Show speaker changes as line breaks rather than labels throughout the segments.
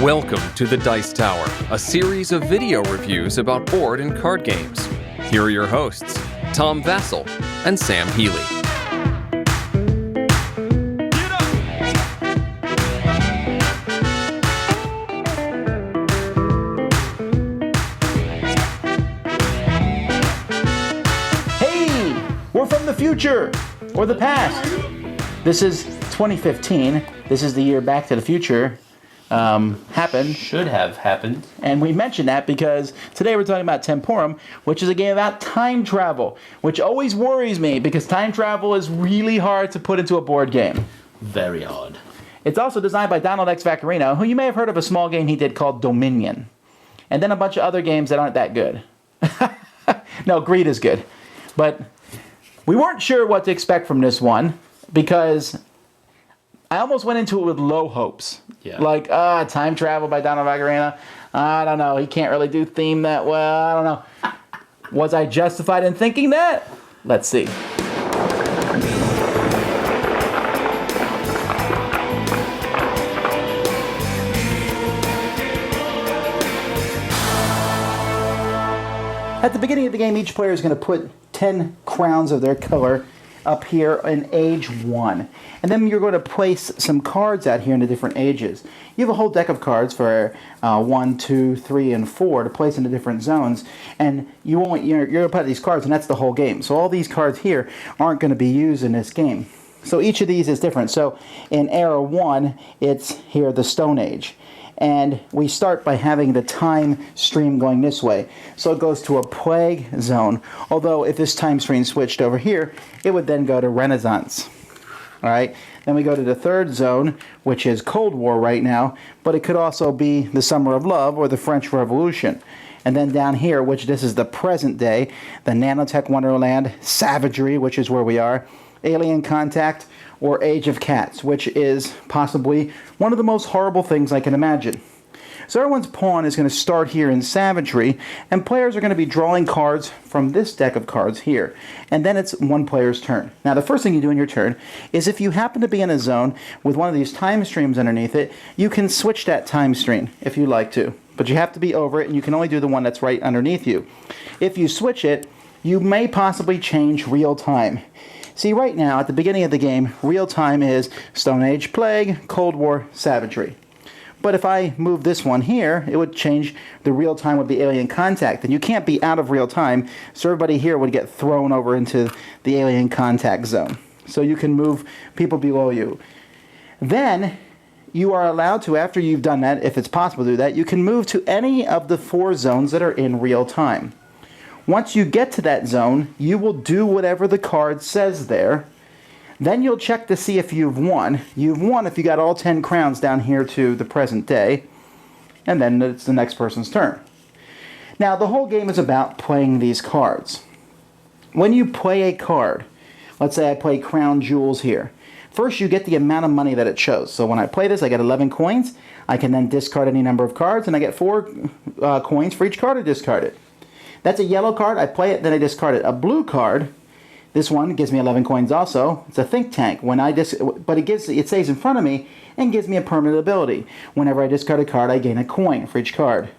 Welcome to the Dice Tower, a series of video reviews about board and card games. Here are your hosts, Tom Vasel and Sam Healey.
Hey, we're from the future or the past. This is 2015. This is the year Back to the Future happened.
Should have happened.
And we mentioned that because today we're talking about Temporum, which is a game about time travel, which always worries me because time travel is really hard to put into a board game.
Very odd.
It's also designed by Donald X. Vaccarino, who you may have heard of a small game he did called Dominion. And then a bunch of other games that aren't that good. No, Greed is good. But we weren't sure what to expect from this one because I almost went into it with low hopes.
Yeah.
Like, time travel by Donald Vaccarino. I don't know. He can't really do theme that well. I don't know. Was I justified in thinking that? Let's see. At the beginning of the game, each player is going to put 10 crowns of their color up here in age 1. And then you're going to place some cards out here in the different ages. You have a whole deck of cards for 1, 2, 3, and 4 to place in the different zones. And you're going to put these cards, and that's the whole game. So all these cards here aren't going to be used in this game. So each of these is different. So in Era 1, it's here the Stone Age. And we start by having the time stream going this way. So it goes to a plague zone. Although if this time stream switched over here, it would then go to Renaissance. All right. Then we go to the third zone, which is Cold War right now. But it could also be the Summer of Love or the French Revolution. And then down here, which this is the present day, the Nanotech Wonderland, Savagery, which is where we are, Alien Contact, or Age of Cats, which is possibly one of the most horrible things I can imagine. So everyone's pawn is going to start here in Savagery, and players are going to be drawing cards from this deck of cards here. And then it's one player's turn. Now the first thing you do in your turn is if you happen to be in a zone with one of these time streams underneath it, you can switch that time stream if you like to. But you have to be over it, and you can only do the one that's right underneath you. If you switch it, you may possibly change real time. See, right now, at the beginning of the game, real time is Stone Age, Plague, Cold War, Savagery. But if I move this one here, it would change the real time would be Alien Contact. And you can't be out of real time, so everybody here would get thrown over into the Alien Contact zone. So you can move people below you. Then you are allowed to, after you've done that, if it's possible to do that, you can move to any of the 4 zones that are in real time. Once you get to that zone, you will do whatever the card says there. Then you'll check to see if you've won. You've won if you got all 10 crowns down here to the present day. And then it's the next person's turn. Now, the whole game is about playing these cards. When you play a card, let's say I play Crown Jewels here. First, you get the amount of money that it shows. So when I play this, I get 11 coins. I can then discard any number of cards, and I get 4 coins for each card I discarded. That's a yellow card. I play it, then I discard it. A blue card, this one gives me 11 coins also. It's a think tank. But it stays in front of me and gives me a permanent ability. Whenever I discard a card, I gain a coin for each card.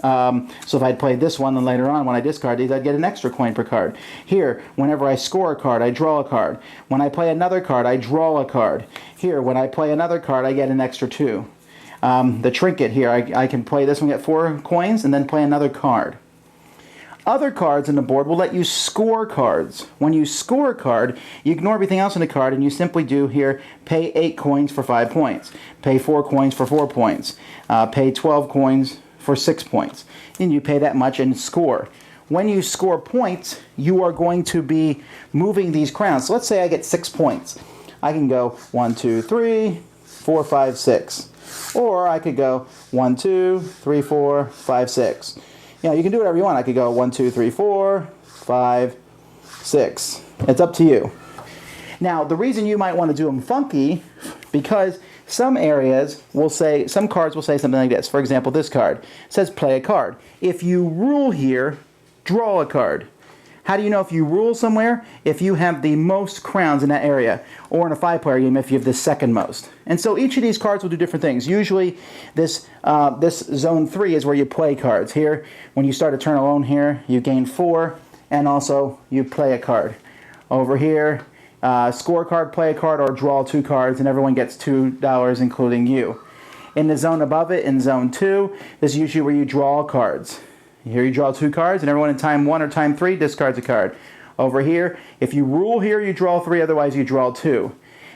So if I'd played this one, then later on when I discard these, I'd get an extra coin per card. Here, whenever I score a card, I draw a card. When I play another card, I draw a card. Here, when I play another card, I get an extra 2. The trinket here, I can play this one, get 4 coins, and then play another card. Other cards on the board will let you score cards. When you score a card, you ignore everything else in the card and you simply do here, pay 8 coins for 5 points, pay 4 coins for 4 points, pay 12 coins for 6 points. And you pay that much and score. When you score points, you are going to be moving these crowns. So let's say I get 6 points. I can go 1, 2, 3, 4, 5, 6. Or I could go 1, 2, 3, 4, 5, 6. You know, you can do whatever you want. I could go 1, 2, 3, 4, 5, 6. It's up to you. Now, the reason you might want to do them funky, because some areas will say, some cards will say something like this. For example, this card says play a card. If you rule here, draw a card. How do you know if you rule somewhere? If you have the most crowns in that area, or in a 5-player game, if you have the second most. And so each of these cards will do different things. Usually, this zone 3 is where you play cards. Here, when you start a turn alone here, you gain 4, and also you play a card. Over here, score a card, play a card, or draw 2 cards, and everyone gets $2, including you. In the zone above it, in zone 2, this is usually where you draw cards. Here you draw 2 cards, and everyone in time 1 or time 3 discards a card. Over here, if you rule here, you draw 3, otherwise you draw 2.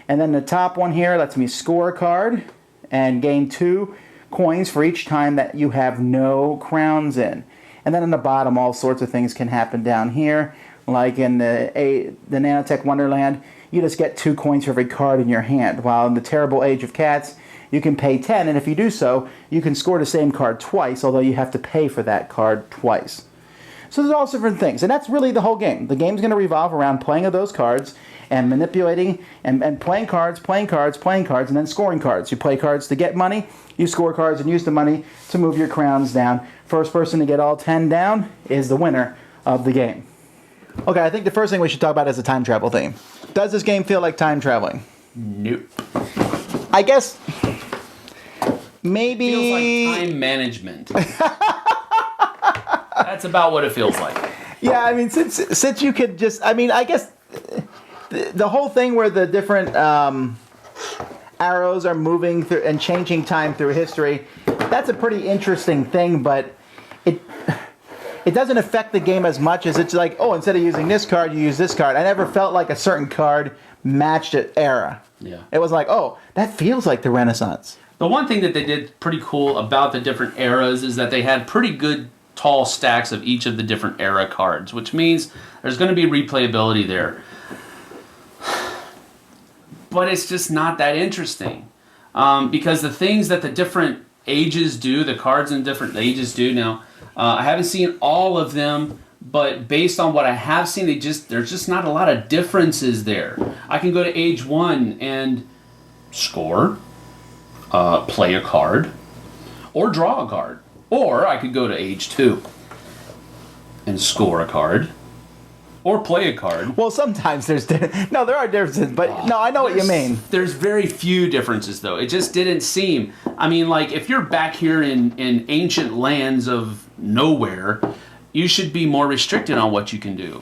And then the top one here lets me score a card and gain 2 coins for each time that you have no crowns in. And then in the bottom, all sorts of things can happen down here. Like in the Nanotech Wonderland, you just get 2 coins for every card in your hand. While in the Terrible Age of Cats, you can pay 10, and if you do so, you can score the same card twice, although you have to pay for that card twice. So there's all different things, and that's really the whole game. The game's going to revolve around playing of those cards and manipulating and playing cards, and then scoring cards. You play cards to get money, you score cards and use the money to move your crowns down. First person to get all 10 down is the winner of the game. Okay, I think the first thing we should talk about is the time travel theme. Does this game feel like time traveling?
Nope.
I guess maybe...
Feels like time management. That's about what it feels like.
Yeah, I mean, since you could just... I mean, I guess the whole thing where the different arrows are moving through and changing time through history, that's a pretty interesting thing, but it doesn't affect the game as much as it's like, oh, instead of using this card, you use this card. I never felt like a certain card matched an era.
Yeah.
It was like, oh, that feels like the Renaissance.
The one thing that they did pretty cool about the different eras is that they had pretty good tall stacks of each of the different era cards, which means there's going to be replayability there. But it's just not that interesting. Because the things that the different ages do, the cards in different ages do now, I haven't seen all of them, but based on what I have seen, there's just not a lot of differences there. I can go to age 1 and score, play a card, or draw a card. Or I could go to age 2 and score a card, or play a card.
Well, sometimes there are differences, but no, I know what you mean.
There's very few differences, though. It just didn't seem. I mean, like, if you're back here in ancient lands of nowhere, you should be more restricted on what you can do.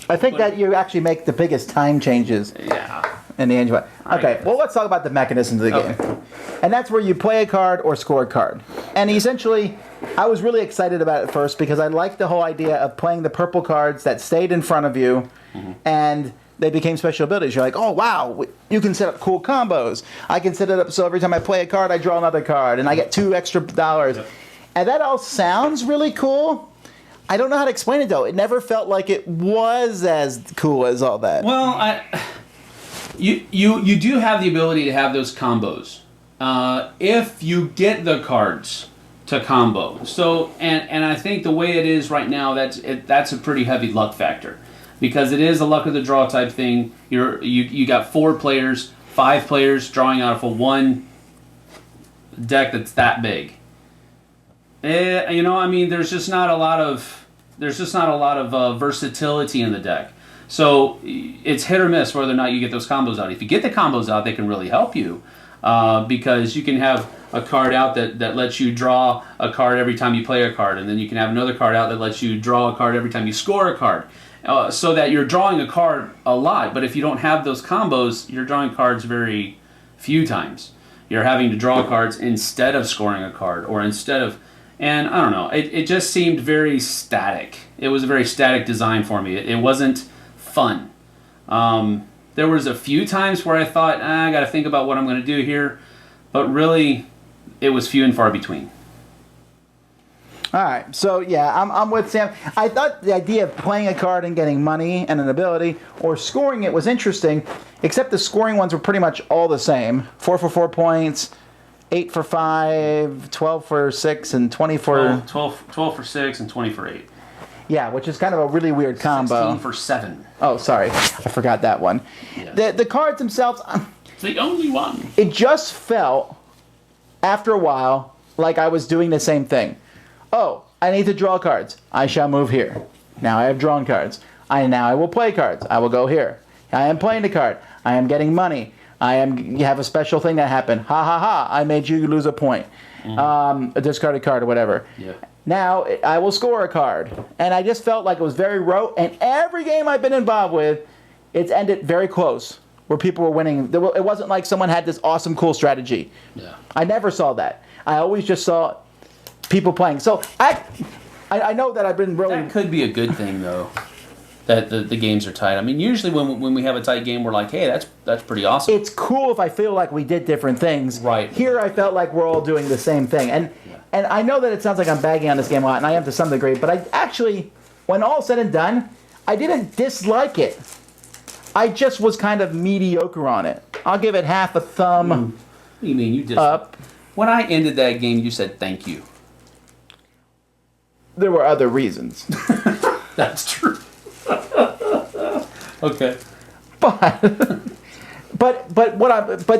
I think that you actually make the biggest time changes.
Yeah.
In the engine. Okay, well, let's talk about the mechanisms of the game. And that's where you play a card or score a card. And essentially, I was really excited about it first because I liked the whole idea of playing the purple cards that stayed in front of you, and they became special abilities. You're like, oh, wow, you can set up cool combos. I can set it up so every time I play a card, I draw another card, and I get $2 extra. Yep. And that all sounds really cool. I don't know how to explain it, though. It never felt like it was as cool as all that.
Well, You do have the ability to have those combos if you get the cards to combo. So and I think the way it is right now, that's a pretty heavy luck factor because it is a luck of the draw type thing. You got 4 players, 5 players drawing out of a 1 deck that's that big. I mean, there's just not a lot of versatility in the deck. So it's hit or miss whether or not you get those combos out. If you get the combos out, they can really help you because you can have a card out that lets you draw a card every time you play a card, and then you can have another card out that lets you draw a card every time you score a card, so that you're drawing a card a lot. But if you don't have those combos, you're drawing cards very few times. You're having to draw cards instead of scoring a card or instead of... And I don't know, it just seemed very static. It was a very static design for me. It wasn't fun. There was a few times where I thought, I got to think about what I'm going to do here, but really, it was few and far between.
All right, so yeah, I'm with Sam. I thought the idea of playing a card and getting money and an ability, or scoring it, was interesting, except the scoring ones were pretty much all the same. 4 for 4 points, 8 for 5, 12 for 6, and 20 for...
12 for 6 and 20 for 8.
Yeah, which is kind of a really weird combo.
16 for 7.
Oh, sorry. I forgot that one.
Yes.
The cards themselves...
It's the only one.
It just felt, after a while, like I was doing the same thing. Oh, I need to draw cards. I shall move here. Now I have drawn cards. I will play cards. I will go here. I am playing the card. I am getting money. You have a special thing that happened. Ha ha ha! I made you lose a point. A discarded card or whatever.
Yeah.
Now I will score a card, and I just felt like it was very rote. And every game I've been involved with, it's ended very close, where people were winning. It wasn't like someone had this awesome, cool strategy.
Yeah.
I never saw that. I always just saw people playing. So I know that I've been really.
That could be a good thing, though. That the games are tight. I mean, usually when we have a tight game, we're like, hey, that's pretty awesome.
It's cool if I feel like we did different things.
Right.
Here I felt like we're all doing the same thing. And I know that it sounds like I'm bagging on this game a lot, and I am to some degree, but I actually, when all said and done, I didn't dislike it. I just was kind of mediocre on it. I'll give it half a thumb
What do you mean you just
up.
When I ended that game, you said thank you.
There were other reasons.
That's true. Okay.
But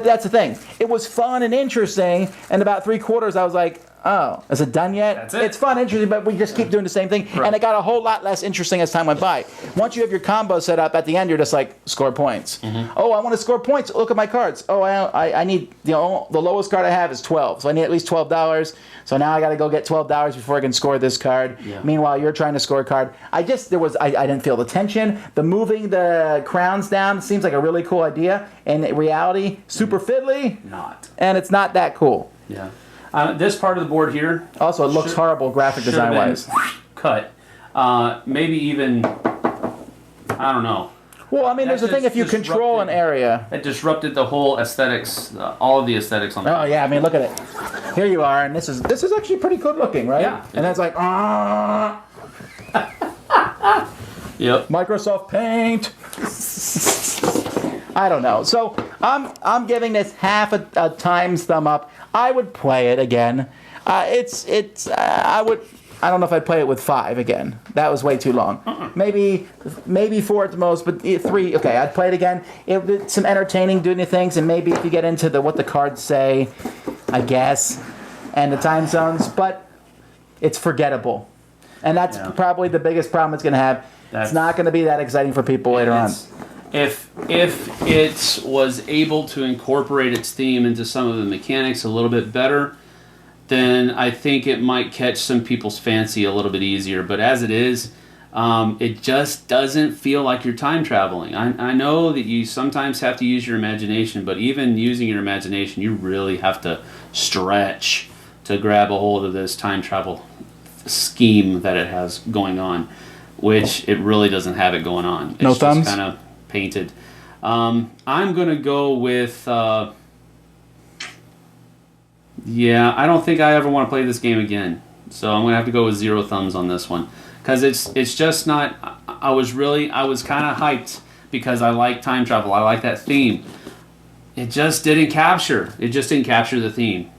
that's the thing. It was fun and interesting, and about 3/4 I was like, oh, is it done yet?
That's it.
It's fun, interesting, but we just keep doing the same thing,
Right.
and it got a whole lot less interesting as time went by. Once you have your combo set up, at the end you're just like, score points. Oh, I want to score points. Look at my cards. Oh, I need, the lowest card I have is 12, so I need at least $12. So now I got to go get $12 before I can score this card.
Yeah.
Meanwhile, you're trying to score a card. I didn't feel the tension. The moving the crowns down seems like a really cool idea. In reality, super fiddly.
Not.
And it's not that cool.
Yeah. This part of the board here.
Also, it looks horrible graphic
should have been
design-wise.
Cut. Maybe even, I don't know.
Well, I mean, there's a
That
thing if you
just
control an
disrupted-
area.
It disrupted the whole aesthetics, all of the aesthetics on the
Oh yeah, I mean, look at it. Here you are, and this is actually pretty good looking, right?
Yeah.
And that's like,
Yep.
Microsoft Paint. I don't know. So I'm giving this half a times thumb up. I would play it again. I don't know if I'd play it with 5 again. That was way too long. Maybe 4 at the most, but 3. Okay, I'd play it again. It's some entertaining, doing the things, and maybe if you get into what the cards say, I guess, and the time zones. But it's forgettable, and that's probably the biggest problem it's going to have. It's not going to be that exciting for people later on.
If it was able to incorporate its theme into some of the mechanics a little bit better, then I think it might catch some people's fancy a little bit easier. But as it is, it just doesn't feel like you're time traveling. I know that you sometimes have to use your imagination, but even using your imagination, you really have to stretch to grab a hold of this time travel scheme that it has going on, which it really doesn't have it going on. It's
No thumbs?
just kind of painted. I'm going to go with... Yeah, I don't think I ever want to play this game again. So I'm going to have to go with 0 thumbs on this one. Because it's just not... I was kind of hyped because I like time travel. I like that theme. It just didn't capture. It just didn't capture the theme.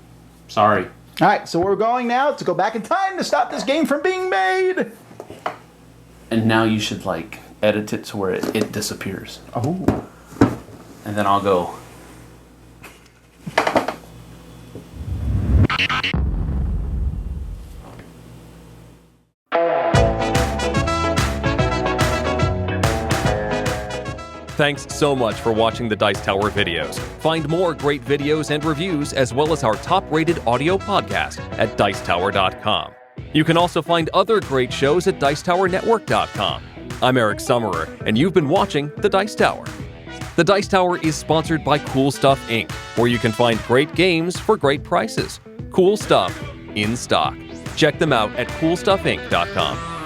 Sorry.
All right, so we're going now to go back in time to stop this game from being made.
And now you should, edit it to where it disappears.
Oh.
And then I'll go...
Thanks so much for watching the Dice Tower videos. Find more great videos and reviews, as well as our top-rated audio podcast at Dicetower.com. You can also find other great shows at Dicetowernetwork.com. I'm Eric Summerer, and you've been watching The Dice Tower. The Dice Tower is sponsored by Cool Stuff Inc., where you can find great games for great prices. Cool stuff in stock. Check them out at CoolStuffInc.com.